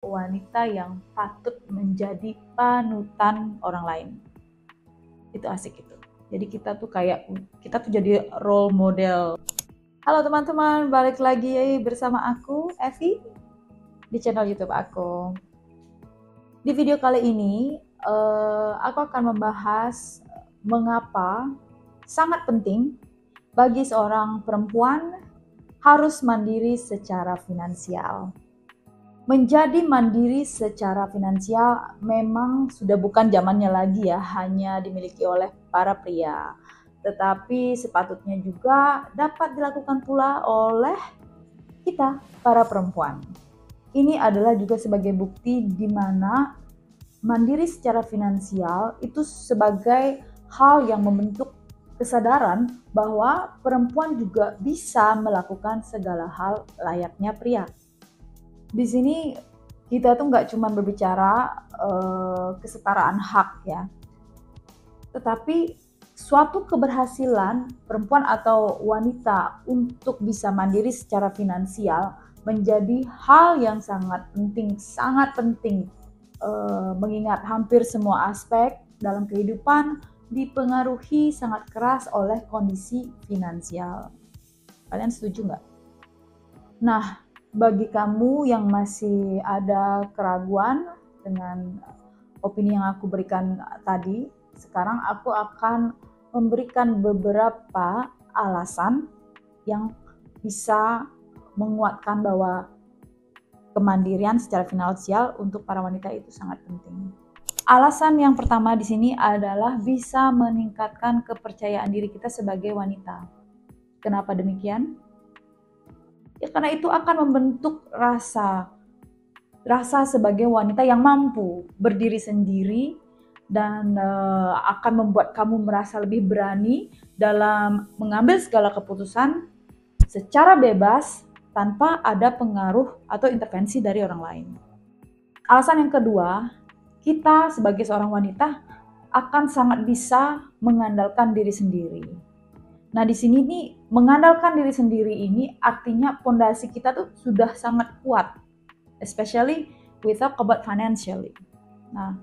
wanita yang patut menjadi panutan orang lain. Itu asik itu. Jadi kita tuh jadi role model. Halo teman-teman, balik lagi bersama aku Evi di channel YouTube aku. Di video kali ini aku akan membahas mengapa sangat penting bagi seorang perempuan harus mandiri secara finansial. Menjadi mandiri secara finansial memang sudah bukan zamannya lagi ya, hanya dimiliki oleh para pria. Tetapi sepatutnya juga dapat dilakukan pula oleh kita, para perempuan. Ini adalah juga sebagai bukti di mana mandiri secara finansial itu sebagai hal yang membentuk kesadaran bahwa perempuan juga bisa melakukan segala hal layaknya pria. Di sini kita tuh nggak cuma berbicara kesetaraan hak ya, tetapi suatu keberhasilan perempuan atau wanita untuk bisa mandiri secara finansial menjadi hal yang sangat penting, mengingat hampir semua aspek dalam kehidupan dipengaruhi sangat keras oleh kondisi finansial. Kalian setuju nggak? Nah, bagi kamu yang masih ada keraguan dengan opini yang aku berikan tadi, sekarang aku akan memberikan beberapa alasan yang bisa menguatkan bahwa kemandirian secara finansial untuk para wanita itu sangat penting. Alasan yang pertama di sini adalah bisa meningkatkan kepercayaan diri kita sebagai wanita. Kenapa demikian? Ya karena itu akan membentuk rasa sebagai wanita yang mampu berdiri sendiri dan akan membuat kamu merasa lebih berani dalam mengambil segala keputusan secara bebas tanpa ada pengaruh atau intervensi dari orang lain. Alasan yang kedua, kita sebagai seorang wanita akan sangat bisa mengandalkan diri sendiri. Nah, di sini nih mengandalkan diri sendiri ini artinya fondasi kita tuh sudah sangat kuat, especially we talk about financially. Nah,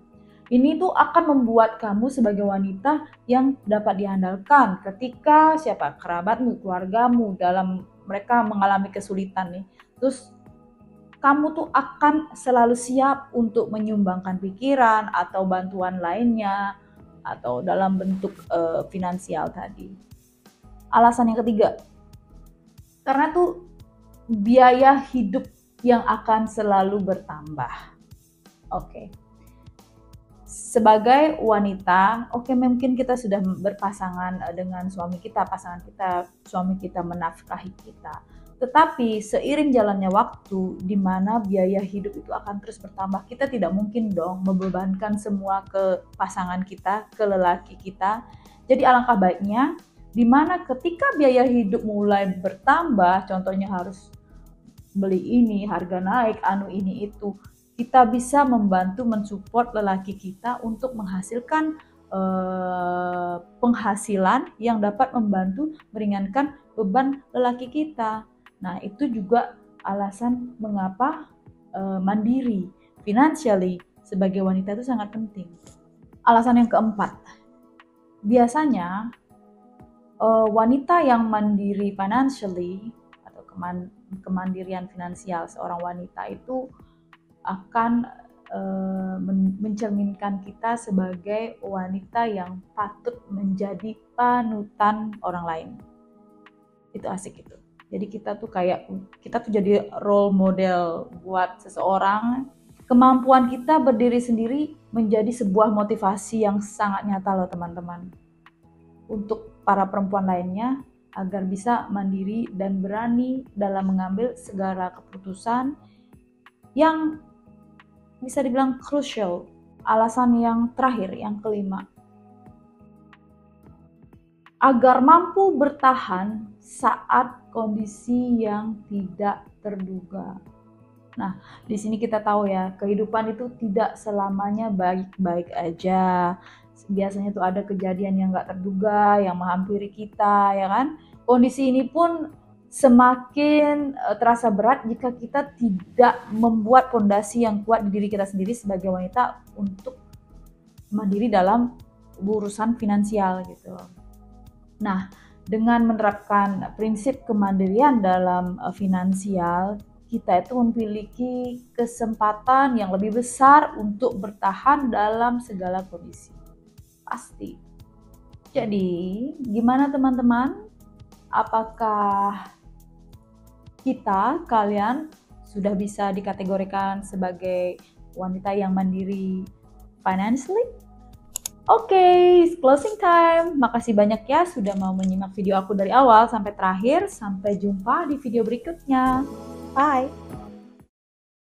ini tuh akan membuat kamu sebagai wanita yang dapat diandalkan ketika kerabatmu, keluargamu dalam mereka mengalami kesulitan nih. Terus kamu tuh akan selalu siap untuk menyumbangkan pikiran atau bantuan lainnya atau dalam bentuk finansial tadi. Alasan yang ketiga, karena tuh biaya hidup yang akan selalu bertambah. Oke. Sebagai wanita, mungkin kita sudah berpasangan dengan suami kita, suami kita menafkahi kita. Tetapi seiring jalannya waktu, di mana biaya hidup itu akan terus bertambah, kita tidak mungkin dong membebankan semua ke pasangan kita, ke lelaki kita. Jadi alangkah baiknya, di mana ketika biaya hidup mulai bertambah, contohnya harus beli ini, harga naik, ini itu, kita bisa membantu mensupport lelaki kita untuk menghasilkan penghasilan yang dapat membantu meringankan beban lelaki kita. Nah, itu juga alasan mengapa mandiri financially sebagai wanita itu sangat penting. Alasan yang keempat, biasanya wanita yang mandiri financially atau kemandirian finansial seorang wanita itu akan mencerminkan kita sebagai wanita yang patut menjadi panutan orang lain. Itu asik itu. Jadi kita tuh jadi role model buat seseorang. Kemampuan kita berdiri sendiri menjadi sebuah motivasi yang sangat nyata loh teman-teman. Untuk para perempuan lainnya agar bisa mandiri dan berani dalam mengambil segala keputusan yang bisa dibilang crucial. Alasan yang terakhir, yang kelima, agar mampu bertahan saat kondisi yang tidak terduga. Nah, di sini kita tahu ya, kehidupan itu tidak selamanya baik-baik aja. Biasanya tuh ada kejadian yang nggak terduga yang menghampiri kita, ya kan? Kondisi ini pun semakin terasa berat jika kita tidak membuat fondasi yang kuat di diri kita sendiri sebagai wanita untuk mandiri dalam urusan finansial gitu. Nah, dengan menerapkan prinsip kemandirian dalam finansial, kita itu memiliki kesempatan yang lebih besar untuk bertahan dalam segala kondisi. Pasti. Jadi, gimana teman-teman? Apakah kalian sudah bisa dikategorikan sebagai wanita yang mandiri financially? Oke, closing time. Makasih banyak ya sudah mau menyimak video aku dari awal sampai terakhir. Sampai jumpa di video berikutnya. Bye.